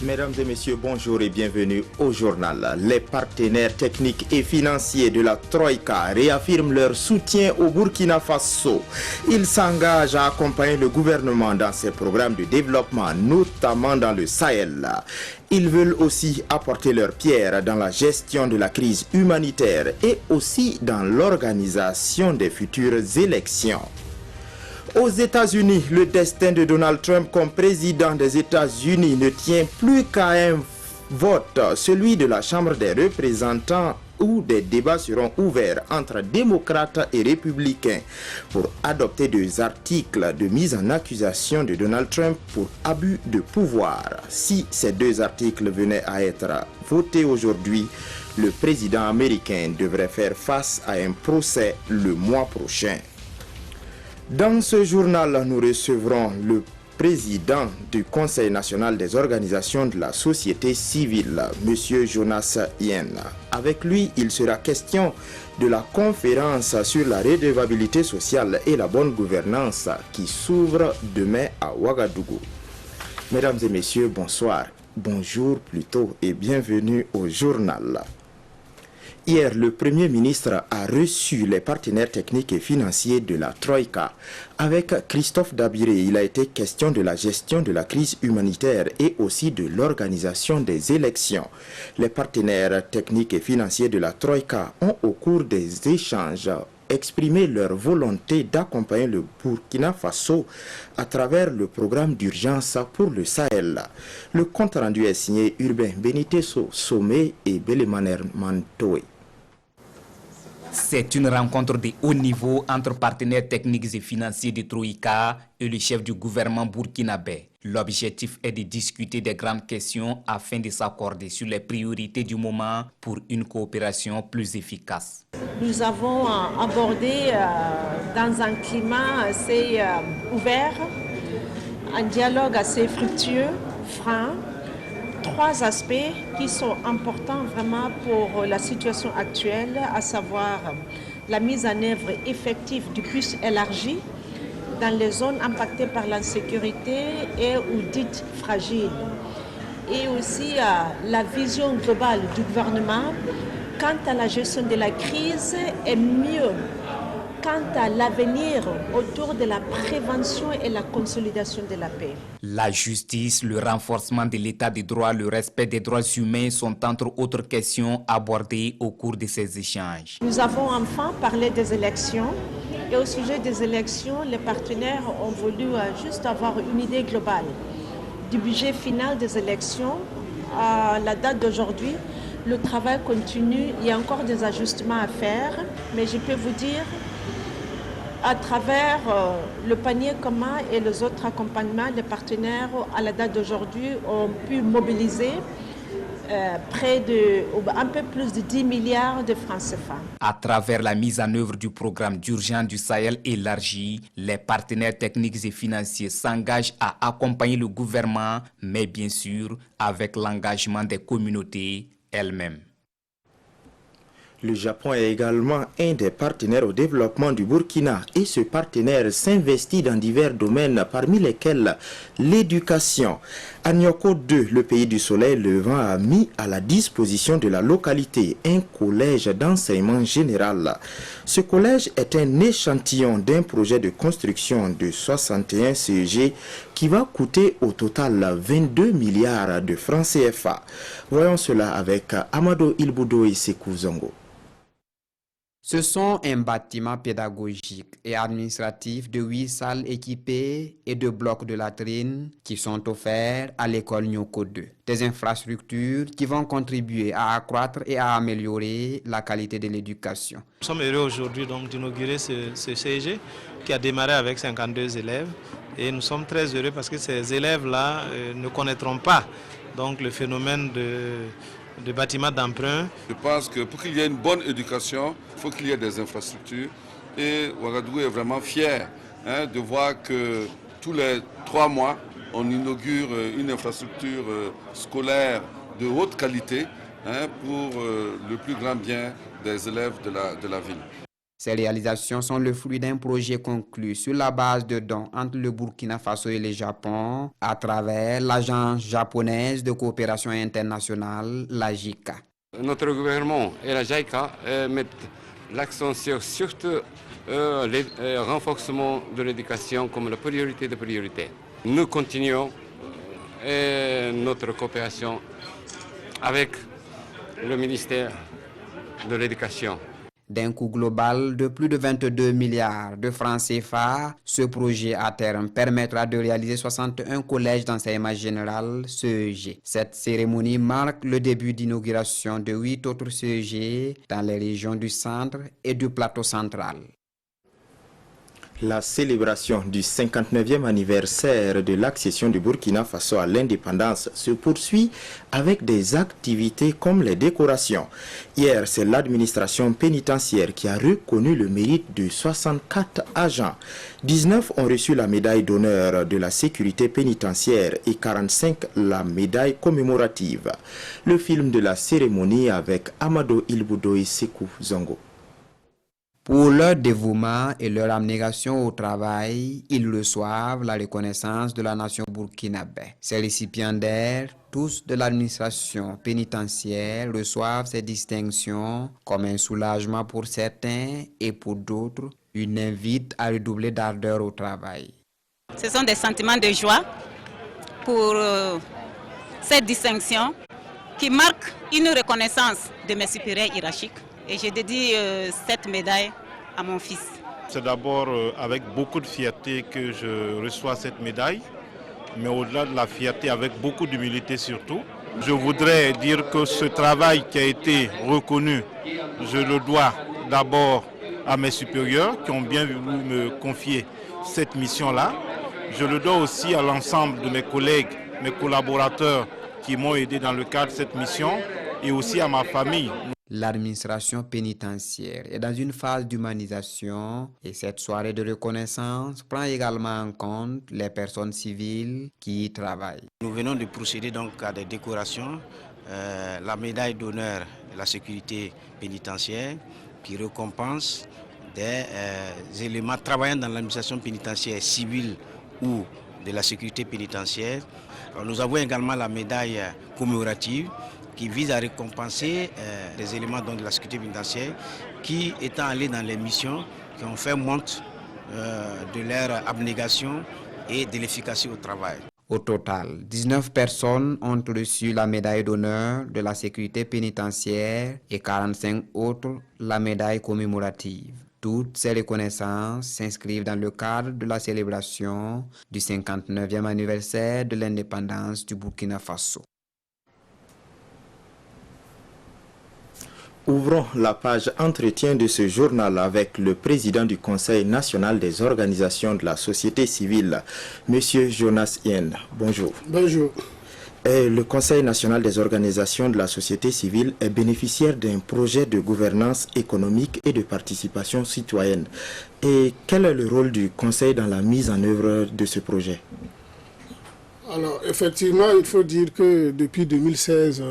Mesdames et messieurs, bonjour et bienvenue au journal. Les partenaires techniques et financiers de la Troïka réaffirment leur soutien au Burkina Faso. Ils s'engagent à accompagner le gouvernement dans ses programmes de développement, notamment dans le Sahel. Ils veulent aussi apporter leur pierre dans la gestion de la crise humanitaire et aussi dans l'organisation des futures élections. Aux États-Unis, le destin de Donald Trump comme président des États-Unis ne tient plus qu'à un vote, celui de la Chambre des représentants, où des débats seront ouverts entre démocrates et républicains pour adopter des articles de mise en accusation de Donald Trump pour abus de pouvoir. Si ces deux articles venaient à être votés aujourd'hui, le président américain devrait faire face à un procès le mois prochain. Dans ce journal, nous recevrons le président du Conseil national des organisations de la société civile, M. Jonas Yen. Avec lui, il sera question de la conférence sur la redevabilité sociale et la bonne gouvernance qui s'ouvre demain à Ouagadougou. Mesdames et messieurs, bonsoir, bonjour plutôt et bienvenue au journal. Hier, le Premier ministre a reçu les partenaires techniques et financiers de la Troïka. Avec Christophe Dabiré, il a été question de la gestion de la crise humanitaire et aussi de l'organisation des élections. Les partenaires techniques et financiers de la Troïka ont, au cours des échanges, exprimé leur volonté d'accompagner le Burkina Faso à travers le programme d'urgence pour le Sahel. Le compte rendu est signé Urbain Beniteso Sommet et Belemaner Mantoé. C'est une rencontre de haut niveau entre partenaires techniques et financiers de Troïka et le chef du gouvernement burkinabé. L'objectif est de discuter des grandes questions afin de s'accorder sur les priorités du moment pour une coopération plus efficace. Nous avons abordé dans un climat assez ouvert, un dialogue assez fructueux, franc, trois aspects qui sont importants vraiment pour la situation actuelle, à savoir la mise en œuvre effective du puce élargi dans les zones impactées par l'insécurité et ou dites fragiles. Et aussi la vision globale du gouvernement quant à la gestion de la crise et mieux quant à l'avenir autour de la prévention et la consolidation de la paix. La justice, le renforcement de l'état de droit, le respect des droits humains sont entre autres questions abordées au cours de ces échanges. Nous avons enfin parlé des élections et au sujet des élections, les partenaires ont voulu juste avoir une idée globale du budget final des élections. À la date d'aujourd'hui, le travail continue, il y a encore des ajustements à faire, mais je peux vous dire à travers le panier commun et les autres accompagnements, les partenaires, à la date d'aujourd'hui, ont pu mobiliser un peu plus de 10 milliards de francs CFA. À travers la mise en œuvre du programme d'urgence du Sahel élargi, les partenaires techniques et financiers s'engagent à accompagner le gouvernement, mais bien sûr avec l'engagement des communautés elles-mêmes. Le Japon est également un des partenaires au développement du Burkina et ce partenaire s'investit dans divers domaines parmi lesquels l'éducation. À Nyoko 2, le pays du soleil levant a mis à la disposition de la localité un collège d'enseignement général. Ce collège est un échantillon d'un projet de construction de 61 CEG qui va coûter au total 22 milliards de francs CFA. Voyons cela avec Amado Ilbudo et Sekou Zongo. Ce sont un bâtiment pédagogique et administratif de 8 salles équipées et de blocs de latrines qui sont offerts à l'école Nyoko 2. Des infrastructures qui vont contribuer à accroître et à améliorer la qualité de l'éducation. Nous sommes heureux aujourd'hui d'inaugurer ce CEG qui a démarré avec 52 élèves et nous sommes très heureux parce que ces élèves-là ne connaîtront pas donc, le phénomène de bâtiments d'emprunt. Je pense que pour qu'il y ait une bonne éducation, il faut qu'il y ait des infrastructures. Et Ouagadougou est vraiment fier de voir que tous les 3 mois, on inaugure une infrastructure scolaire de haute qualité pour le plus grand bien des élèves de la ville. Ces réalisations sont le fruit d'un projet conclu sur la base de dons entre le Burkina Faso et le Japon à travers l'Agence japonaise de coopération internationale, la JICA. Notre gouvernement et la JICA mettent l'accent sur surtout le renforcement de l'éducation comme la priorité de priorité. Nous continuons notre coopération avec le ministère de l'Éducation. D'un coût global de plus de 22 milliards de francs CFA, ce projet à terme permettra de réaliser 61 collèges d'enseignement général CEG. Cette cérémonie marque le début d'inauguration de 8 autres CEG dans les régions du centre et du plateau central. La célébration du 59e anniversaire de l'accession du Burkina Faso à l'indépendance se poursuit avec des activités comme les décorations. Hier, c'est l'administration pénitentiaire qui a reconnu le mérite de 64 agents. 19 ont reçu la médaille d'honneur de la sécurité pénitentiaire et 45 la médaille commémorative. Le film de la cérémonie avec Amado Ilboudo et Sekou Zongo. Pour leur dévouement et leur abnégation au travail, ils reçoivent la reconnaissance de la nation burkinabé. Ces récipiendaires, tous de l'administration pénitentiaire, reçoivent ces distinctions comme un soulagement pour certains et pour d'autres, une invite à redoubler d'ardeur au travail. Ce sont des sentiments de joie pour cette distinction qui marque une reconnaissance de mes supérieurs hiérarchiques. Et je dédie cette médaille à mon fils. C'est d'abord avec beaucoup de fierté que je reçois cette médaille, mais au-delà de la fierté, avec beaucoup d'humilité surtout. Je voudrais dire que ce travail qui a été reconnu, je le dois d'abord à mes supérieurs qui ont bien voulu me confier cette mission-là. Je le dois aussi à l'ensemble de mes collègues, mes collaborateurs qui m'ont aidé dans le cadre de cette mission et aussi à ma famille. L'administration pénitentiaire est dans une phase d'humanisation et cette soirée de reconnaissance prend également en compte les personnes civiles qui y travaillent. Nous venons de procéder donc à des décorations, la médaille d'honneur de la sécurité pénitentiaire qui récompense des éléments travaillant dans l'administration pénitentiaire civile ou de la sécurité pénitentiaire. Alors, nous avons également la médaille commémorative qui vise à récompenser les éléments de la sécurité pénitentiaire qui, étant allés dans les missions, qui ont fait montre de leur abnégation et de l'efficacité au travail. Au total, 19 personnes ont reçu la médaille d'honneur de la sécurité pénitentiaire et 45 autres la médaille commémorative. Toutes ces reconnaissances s'inscrivent dans le cadre de la célébration du 59e anniversaire de l'indépendance du Burkina Faso. Ouvrons la page entretien de ce journal avec le président du Conseil national des organisations de la société civile, M. Jonas Yen. Bonjour. Bonjour. Le Conseil national des organisations de la société civile est bénéficiaire d'un projet de gouvernance économique et de participation citoyenne. Et quel est le rôle du Conseil dans la mise en œuvre de ce projet? Alors, effectivement, il faut dire que depuis 2016,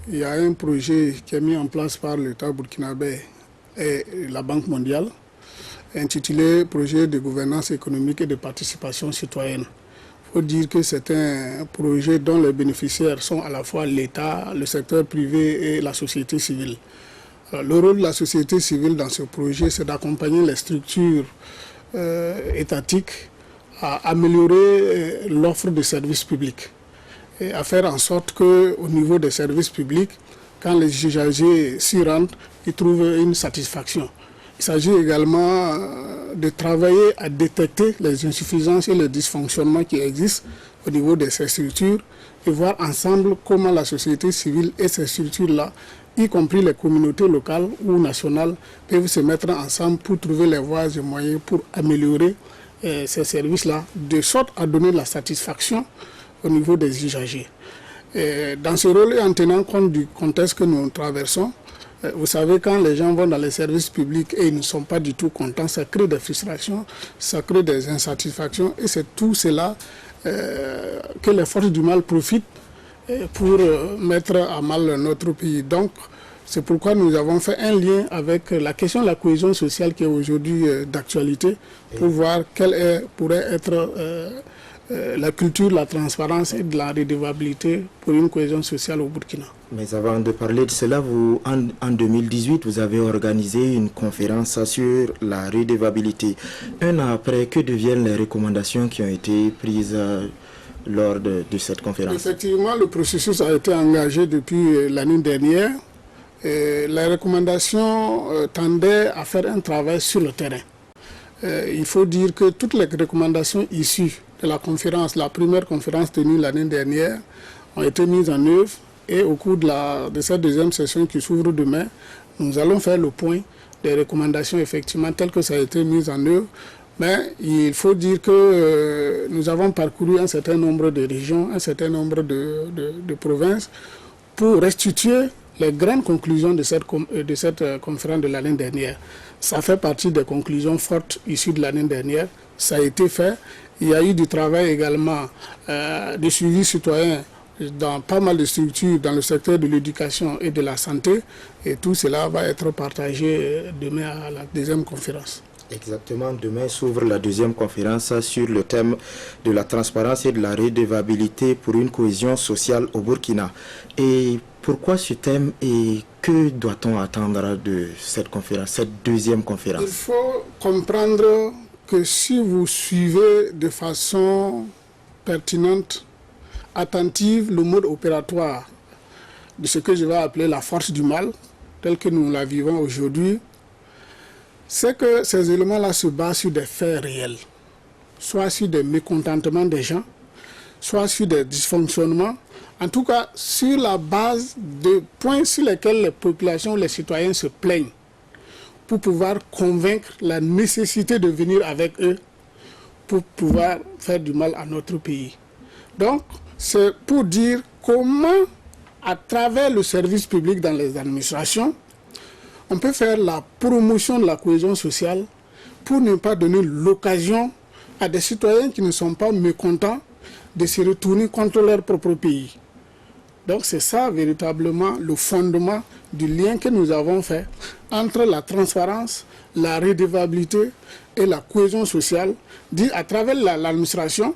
il y a un projet qui est mis en place par l'État burkinabé et la Banque mondiale, intitulé « Projet de gouvernance économique et de participation citoyenne ». Il faut dire que c'est un projet dont les bénéficiaires sont à la fois l'État, le secteur privé et la société civile. Alors, le rôle de la société civile dans ce projet, c'est d'accompagner les structures étatiques à améliorer l'offre de services publics et à faire en sorte qu'au niveau des services publics, quand les usagers s'y rendent, ils trouvent une satisfaction. Il s'agit également de travailler à détecter les insuffisances et les dysfonctionnements qui existent au niveau de ces structures et voir ensemble comment la société civile et ces structures-là, y compris les communautés locales ou nationales, peuvent se mettre ensemble pour trouver les voies et moyens pour améliorer ces services-là, de sorte à donner la satisfaction au niveau des usagers. Dans ce rôle et en tenant compte du contexte que nous traversons, vous savez, quand les gens vont dans les services publics et ils ne sont pas du tout contents, ça crée des frustrations, ça crée des insatisfactions et c'est tout cela que les forces du mal profitent pour mettre à mal notre pays. Donc, C'est pourquoi nous avons fait un lien avec la question de la cohésion sociale qui est aujourd'hui d'actualité pour voir quelle pourrait être la culture, la transparence et de la redevabilité pour une cohésion sociale au Burkina. Mais avant de parler de cela, vous, en 2018, vous avez organisé une conférence sur la redevabilité. Un an après, que deviennent les recommandations qui ont été prises lors de cette conférence? Effectivement, le processus a été engagé depuis l'année dernière. Les recommandations tendaient à faire un travail sur le terrain. Il faut dire que toutes les recommandations issues de la conférence, la première conférence tenue l'année dernière, ont été mises en œuvre et au cours de cette deuxième session qui s'ouvre demain, nous allons faire le point des recommandations effectivement telles que ça a été mis en œuvre. Mais il faut dire que nous avons parcouru un certain nombre de régions, un certain nombre de provinces pour restituer les grandes conclusions de cette conférence de l'année dernière. Ça fait partie des conclusions fortes issues de l'année dernière. Ça a été fait. Il y a eu du travail également de suivi citoyen dans pas mal de structures dans le secteur de l'éducation et de la santé. Et tout cela va être partagé demain à la deuxième conférence. Exactement, demain s'ouvre la deuxième conférence sur le thème de la transparence et de la redevabilité pour une cohésion sociale au Burkina. Et pourquoi ce thème et que doit-on attendre de cette conférence, cette deuxième conférence? Il faut comprendre que si vous suivez de façon pertinente, attentive, le mode opératoire de ce que je vais appeler la force du mal, tel que nous la vivons aujourd'hui, c'est que ces éléments-là se basent sur des faits réels, soit sur des mécontentements des gens, soit sur des dysfonctionnements, en tout cas sur la base de points sur lesquels les populations, les citoyens se plaignent, pour pouvoir convaincre la nécessité de venir avec eux pour pouvoir faire du mal à notre pays. Donc, c'est pour dire comment, à travers le service public dans les administrations, on peut faire la promotion de la cohésion sociale pour ne pas donner l'occasion à des citoyens qui ne sont pas mécontents de se retourner contre leur propre pays. Donc c'est ça véritablement le fondement du lien que nous avons fait entre la transparence, la redevabilité et la cohésion sociale. Dit à travers l'administration,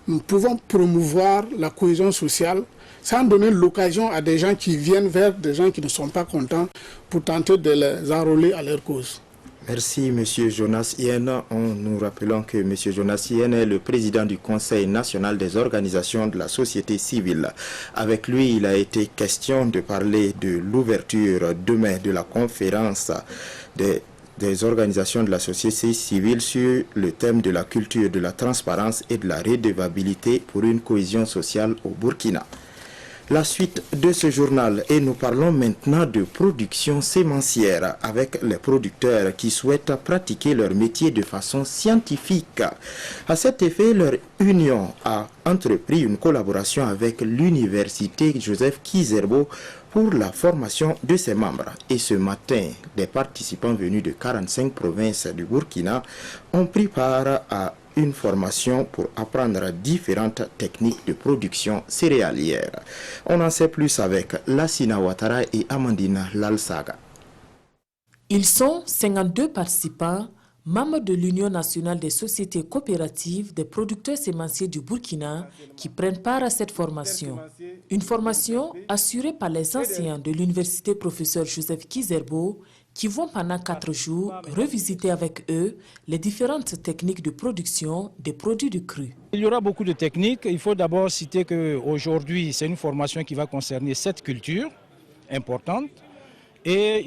nous pouvons promouvoir la cohésion sociale sans donner l'occasion à des gens qui viennent vers des gens qui ne sont pas contents pour tenter de les enrôler à leur cause. Merci M. Jonas Yen. Nous rappelons que M. Jonas Yen est le président du Conseil national des organisations de la société civile. Avec lui, il a été question de parler de l'ouverture demain de la conférence des organisations de la société civile sur le thème de la culture de la transparence et de la redevabilité pour une cohésion sociale au Burkina. La suite de ce journal et nous parlons maintenant de production sémencière avec les producteurs qui souhaitent pratiquer leur métier de façon scientifique. À cet effet, leur union a entrepris une collaboration avec l'université Joseph Kizerbo pour la formation de ses membres. Et ce matin, des participants venus de 45 provinces du Burkina ont pris part à une formation pour apprendre différentes techniques de production céréalière. On en sait plus avec Lassina Ouattara et Amandine Lalsaga. Ils sont 52 participants, membres de l'Union nationale des sociétés coopératives des producteurs sémenciers du Burkina qui prennent part à cette formation. Une formation assurée par les enseignants de l'université professeur Joseph Kizerbo qui vont pendant 4 jours revisiter avec eux les différentes techniques de production des produits du cru. Il y aura beaucoup de techniques. Il faut d'abord citer qu'aujourd'hui, c'est une formation qui va concerner 7 cultures importantes. Et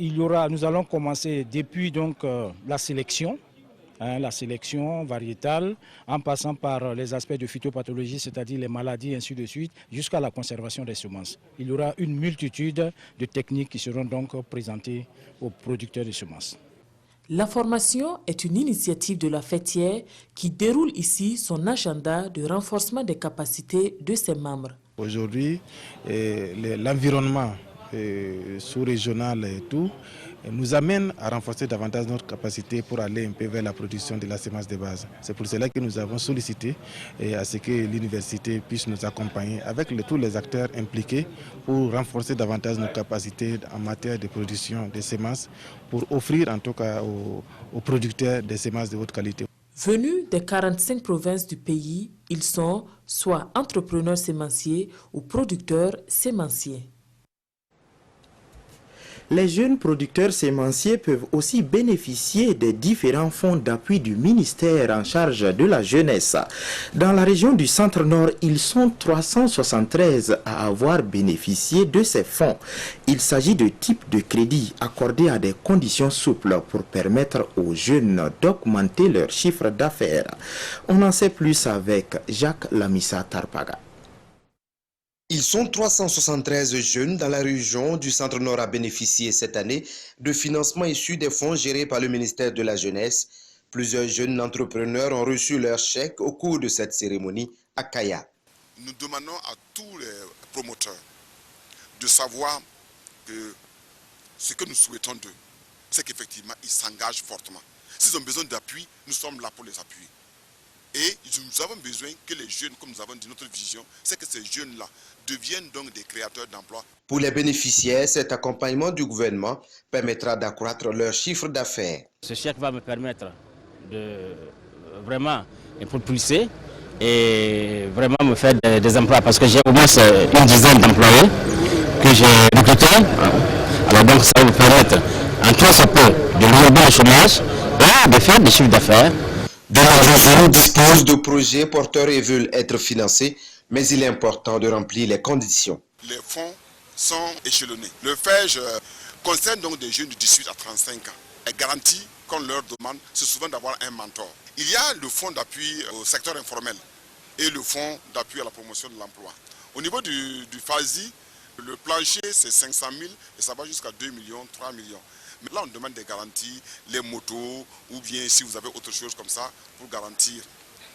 nous allons commencer depuis donc, la sélection variétale, en passant par les aspects de phytopathologie, c'est-à-dire les maladies, ainsi de suite, jusqu'à la conservation des semences. Il y aura une multitude de techniques qui seront donc présentées aux producteurs de semences. La formation est une initiative de la fêtière qui déroule ici son agenda de renforcement des capacités de ses membres. Aujourd'hui, l'environnement sous-régional et tout nous amène à renforcer davantage notre capacité pour aller un peu vers la production de la semence de base. C'est pour cela que nous avons sollicité à ce que l'université puisse nous accompagner avec tous les acteurs impliqués pour renforcer davantage nos capacités en matière de production de semences, pour offrir en tout cas aux producteurs des semences de haute qualité. Venus des 45 provinces du pays, ils sont soit entrepreneurs sémenciers ou producteurs sémenciers. Les jeunes producteurs sémenciers peuvent aussi bénéficier des différents fonds d'appui du ministère en charge de la jeunesse. Dans la région du Centre-Nord, ils sont 373 à avoir bénéficié de ces fonds. Il s'agit de types de crédits accordés à des conditions souples pour permettre aux jeunes d'augmenter leur chiffre d'affaires. On en sait plus avec Jacques Lamissa Tarpaga. Ils sont 373 jeunes dans la région du Centre-Nord à bénéficier cette année de financements issus des fonds gérés par le ministère de la Jeunesse. Plusieurs jeunes entrepreneurs ont reçu leur chèque au cours de cette cérémonie à Kaya. Nous demandons à tous les promoteurs de savoir que ce que nous souhaitons d'eux, c'est qu'effectivement ils s'engagent fortement. S'ils ont besoin d'appui, nous sommes là pour les appuyer. Et nous avons besoin que les jeunes, comme nous avons dit, notre vision, c'est que ces jeunes-là deviennent donc des créateurs d'emplois. Pour les bénéficiaires, cet accompagnement du gouvernement permettra d'accroître leur chiffre d'affaires. Ce chèque va me permettre de vraiment propulser et vraiment me faire des emplois parce que j'ai au moins une dizaine d'employés que j'ai recrutés. Alors donc ça va me permettre, en tout ce peu, de réduire le chômage et de faire des chiffres d'affaires. De nombreux jeunes disposent de projets porteurs et veulent être financés, mais il est important de remplir les conditions. Les fonds sont échelonnés. Le FEJ concerne donc des jeunes de 18 à 35 ans. Et garantie qu'on leur demande, c'est souvent d'avoir un mentor. Il y a le fonds d'appui au secteur informel et le fonds d'appui à la promotion de l'emploi. Au niveau du FASI, le plancher c'est 500 000 et ça va jusqu'à 2 millions, 3 millions. Mais là, on demande des garanties, les motos, ou bien si vous avez autre chose comme ça, pour garantir.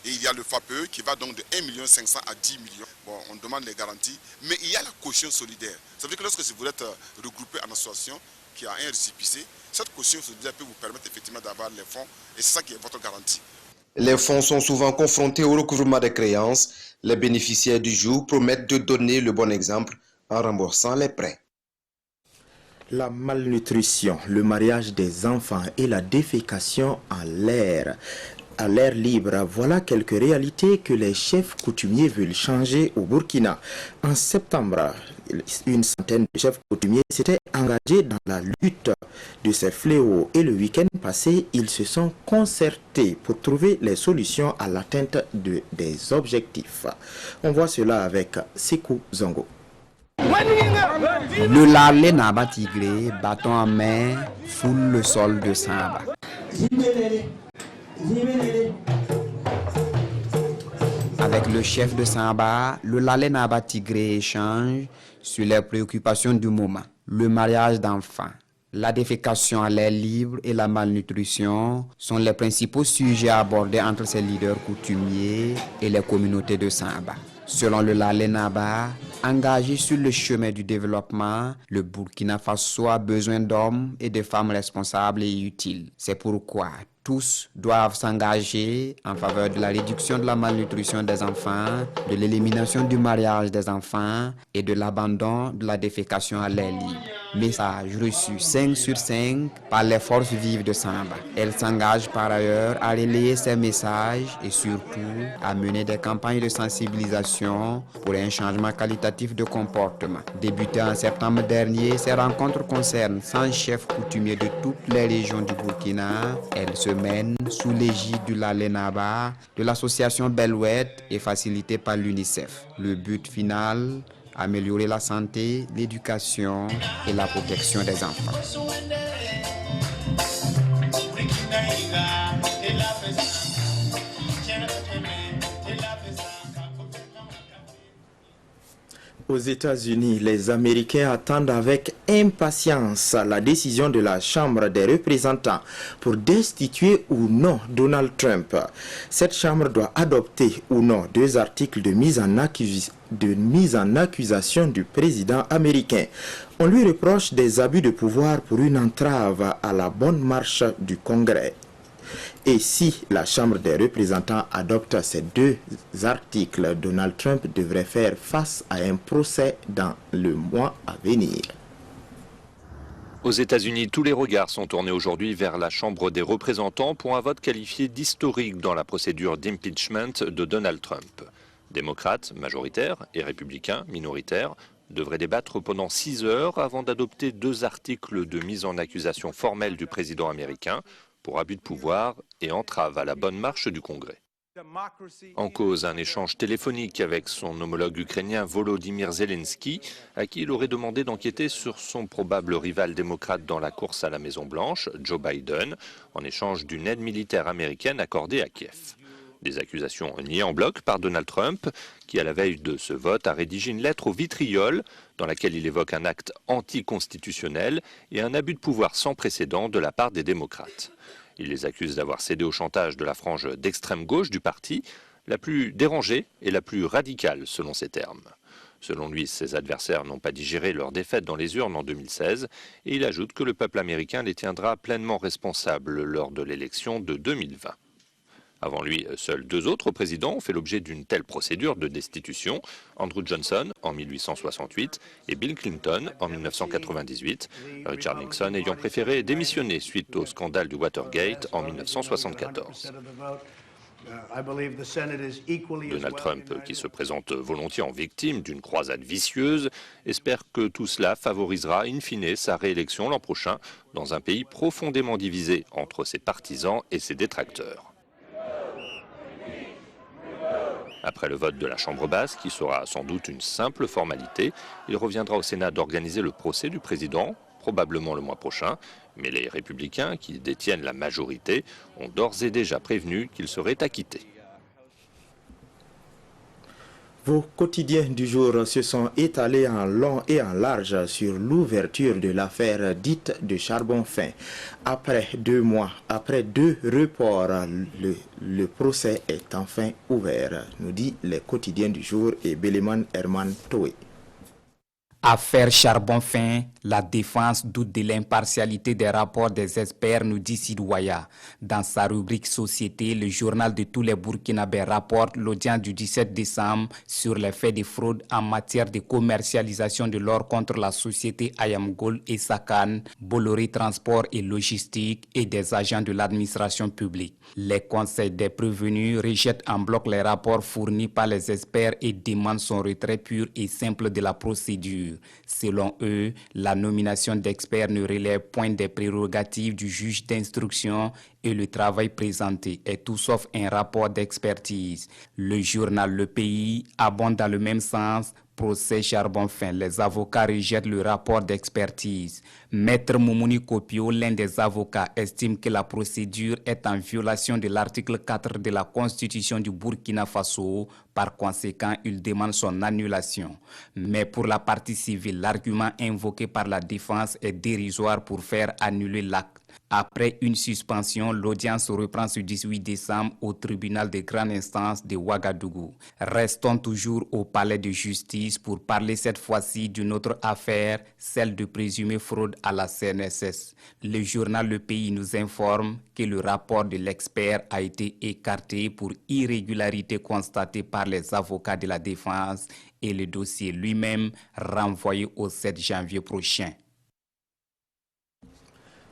Et il y a le FAPE qui va donc de 1 500 000 à 10 millions. Bon, on demande les garanties, mais il y a la caution solidaire. Ça veut dire que lorsque vous êtes regroupé en association qui a un récépissé, cette caution solidaire peut vous permettre effectivement d'avoir les fonds, et c'est ça qui est votre garantie. Les fonds sont souvent confrontés au recouvrement des créances. Les bénéficiaires du jour promettent de donner le bon exemple en remboursant les prêts. La malnutrition, le mariage des enfants et la défécation à l'air libre, voilà quelques réalités que les chefs coutumiers veulent changer au Burkina. En septembre, une centaine de chefs coutumiers s'étaient engagés dans la lutte de ces fléaux et le week-end passé, ils se sont concertés pour trouver les solutions à l'atteinte des objectifs. On voit cela avec Sekou Zongo. Le Lalé Naba Tigré, bâton en main, foule le sol de Samba. Avec le chef de Samba, le Lalé Naba Tigré échange sur les préoccupations du moment. Le mariage d'enfants, la défécation à l'air libre et la malnutrition sont les principaux sujets abordés entre ces leaders coutumiers et les communautés de Samba. Selon le Lalé Naba, engagé sur le chemin du développement, le Burkina Faso a besoin d'hommes et de femmes responsables et utiles. C'est pourquoi tous doivent s'engager en faveur de la réduction de la malnutrition des enfants, de l'élimination du mariage des enfants et de l'abandon de la défécation à l'air libre. Message reçu 5 sur 5 par les forces vives de Samba. Elles s'engagent par ailleurs à relayer ces messages et surtout à mener des campagnes de sensibilisation pour un changement qualitatif de comportement. Débutées en septembre dernier, ces rencontres concernent 100 chefs coutumiers de toutes les régions du Burkina. Elles se mènent sous l'égide du Lalé Naba, de l'association Belouette et facilitées par l'UNICEF. Le but final, améliorer la santé, l'éducation et la protection des enfants. Aux États-Unis, les Américains attendent avec impatience la décision de la Chambre des représentants pour destituer ou non Donald Trump. Cette Chambre doit adopter ou non 2 articles de mise en accusation du président américain. On lui reproche des abus de pouvoir pour une entrave à la bonne marche du Congrès. Et si la Chambre des représentants adopte ces 2 articles, Donald Trump devrait faire face à un procès dans le mois à venir. Aux États-Unis, tous les regards sont tournés aujourd'hui vers la Chambre des représentants pour un vote qualifié d'historique dans la procédure d'impeachment de Donald Trump. Démocrates majoritaires et républicains minoritaires devraient débattre pendant 6 heures avant d'adopter 2 articles de mise en accusation formelle du président américain pour abus de pouvoir et entrave à la bonne marche du Congrès. En cause, un échange téléphonique avec son homologue ukrainien Volodymyr Zelensky, à qui il aurait demandé d'enquêter sur son probable rival démocrate dans la course à la Maison-Blanche, Joe Biden, en échange d'une aide militaire américaine accordée à Kiev. Des accusations niées en bloc par Donald Trump, qui à la veille de ce vote a rédigé une lettre au vitriol dans laquelle il évoque un acte anticonstitutionnel et un abus de pouvoir sans précédent de la part des démocrates. Il les accuse d'avoir cédé au chantage de la frange d'extrême gauche du parti, la plus dérangée et la plus radicale selon ses termes. Selon lui, ses adversaires n'ont pas digéré leur défaite dans les urnes en 2016 et il ajoute que le peuple américain les tiendra pleinement responsables lors de l'élection de 2020. Avant lui, seuls 2 autres présidents ont fait l'objet d'une telle procédure de destitution, Andrew Johnson en 1868 et Bill Clinton en 1998, Richard Nixon ayant préféré démissionner suite au scandale du Watergate en 1974. Donald Trump, qui se présente volontiers en victime d'une croisade vicieuse, espère que tout cela favorisera in fine sa réélection l'an prochain dans un pays profondément divisé entre ses partisans et ses détracteurs. Après le vote de la Chambre basse, qui sera sans doute une simple formalité, il reviendra au Sénat d'organiser le procès du président, probablement le mois prochain, mais les républicains, qui détiennent la majorité, ont d'ores et déjà prévenu qu'ils seraient acquittés. Vos quotidiens du jour se sont étalés en long et en large sur l'ouverture de l'affaire dite de charbon fin. Après 2 mois, après 2 reports, le procès est enfin ouvert, nous dit les quotidiens du jour et Béléman Herman Toé. Affaire charbon fin, la défense doute de l'impartialité des rapports des experts, nous dit Sidouaya. Dans sa rubrique Société, le journal de tous les Burkinabés rapporte l'audience du 17 décembre sur les faits de fraude en matière de commercialisation de l'or contre la société Ayam Gold et Sakan, Bolloré Transport et Logistique et des agents de l'administration publique. Les conseils des prévenus rejettent en bloc les rapports fournis par les experts et demandent son retrait pur et simple de la procédure. Selon eux, la nomination d'experts ne relève point des prérogatives du juge d'instruction et le travail présenté est tout sauf un rapport d'expertise. Le journal Le Pays abonde dans le même sens. Procès charbon fin, les avocats rejettent le rapport d'expertise. Maître Moumouni Kopio, l'un des avocats, estime que la procédure est en violation de l'article 4 de la Constitution du Burkina Faso. Par conséquent, il demande son annulation. Mais pour la partie civile, l'argument invoqué par la défense est dérisoire pour faire annuler l'acte. Après une suspension, l'audience reprend ce 18 décembre au tribunal de grande instance de Ouagadougou. Restons toujours au palais de justice pour parler cette fois-ci d'une autre affaire, celle de présumée fraude à la CNSS. Le journal Le Pays nous informe que le rapport de l'expert a été écarté pour irrégularité constatée par les avocats de la défense et le dossier lui-même renvoyé au 7 janvier prochain.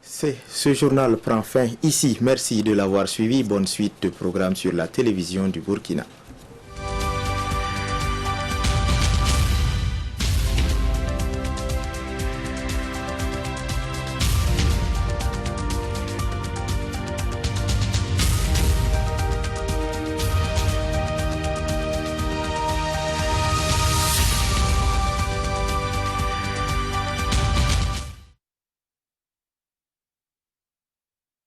Ce journal prend fin ici. Merci de l'avoir suivi. Bonne suite de programmes sur la télévision du Burkina.